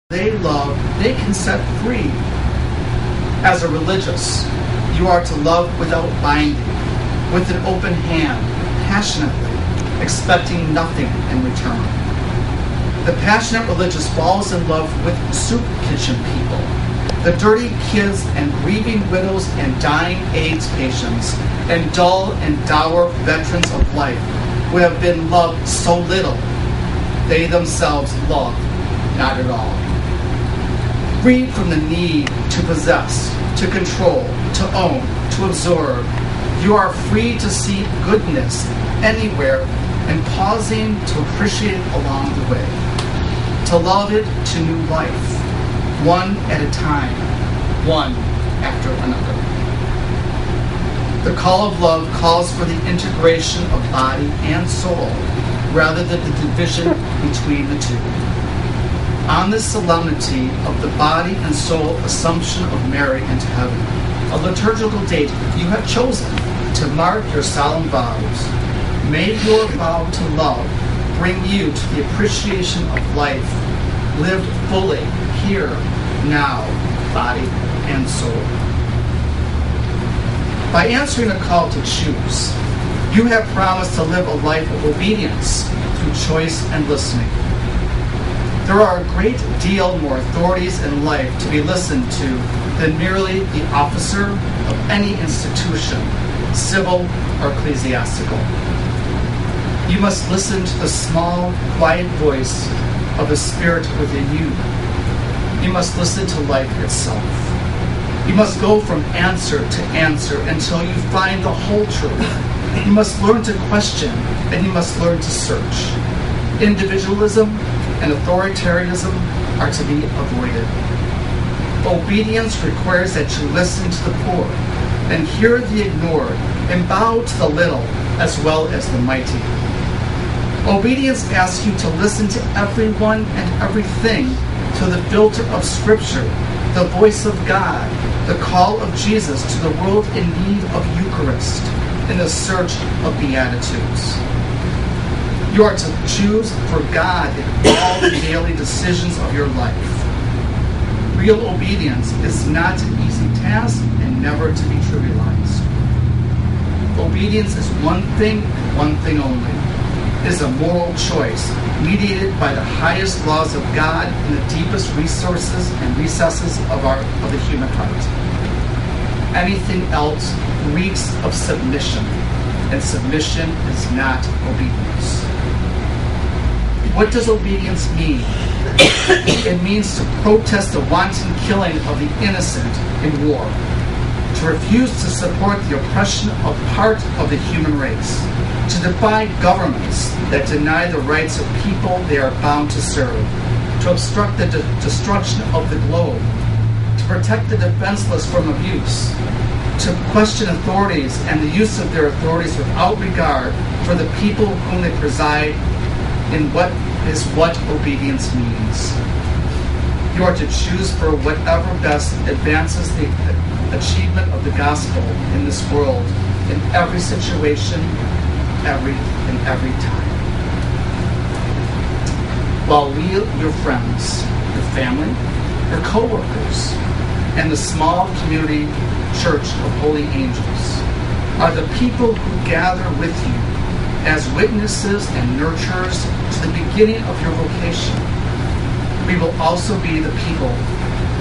they love, they can set free. As a religious, you are to love without binding, with an open hand, passionately, expecting nothing in return. The passionate religious falls in love with soup kitchen people, the dirty kids and grieving widows and dying AIDS patients, and dull and dour veterans of life who have been loved so little, they themselves love not at all. Freed from the need to possess, to control, to own, to absorb, you are free to see goodness anywhere and pausing to appreciate it along the way. To love it to new life, one at a time, one after another. The call of love calls for the integration of body and soul, rather than the division between the two. On this solemnity of the body and soul assumption of Mary into heaven, a liturgical date you have chosen to mark your solemn vows, may your vow to love bring you to the appreciation of life, lived fully, here, now, body and soul. By answering a call to choose, you have promised to live a life of obedience through choice and listening. There are a great deal more authorities in life to be listened to than merely the officer of any institution, civil or ecclesiastical. You must listen to the small, quiet voice of the Spirit within you. You must listen to life itself. You must go from answer to answer until you find the whole truth. You must learn to question, and you must learn to search. Individualism and authoritarianism are to be avoided. Obedience requires that you listen to the poor, and hear the ignored, and bow to the little as well as the mighty. Obedience asks you to listen to everyone and everything through the filter of Scripture, the voice of God, the call of Jesus to the world in need of Eucharist, in the search of Beatitudes. You are to choose for God in all the daily decisions of your life. Real obedience is not an easy task and never to be trivialized. Obedience is one thing and one thing only. It is a moral choice mediated by the highest laws of God in the deepest resources and recesses of the human heart. Anything else reeks of submission, and submission is not obedience. What does obedience mean? It means to protest the wanton killing of the innocent in war, to refuse to support the oppression of part of the human race, to defy governments that deny the rights of people they are bound to serve, to obstruct the destruction of the globe, to protect the defenseless from abuse, to question authorities and the use of their authorities without regard for the people whom they preside in what obedience means. You are to choose for whatever best advances the achievement of the gospel in this world, in every situation, every time. While we, your friends, your family, your co-workers, and the small community church of holy angels are the people who gather with you as witnesses and nurturers to the beginning of your vocation, we will also be the people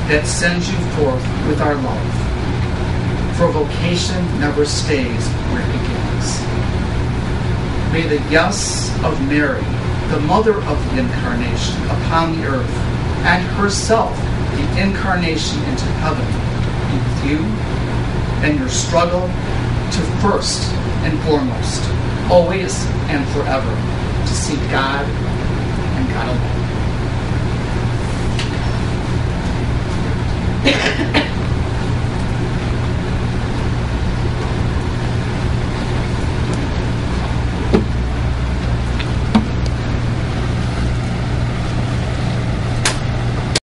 that send you forth with our love. For vocation never stays where it begins. May the yes of Mary, the mother of the Incarnation upon the earth, and herself the incarnation into heaven, be with you and your struggle to first and foremost, always and forever, to seek God and God alone.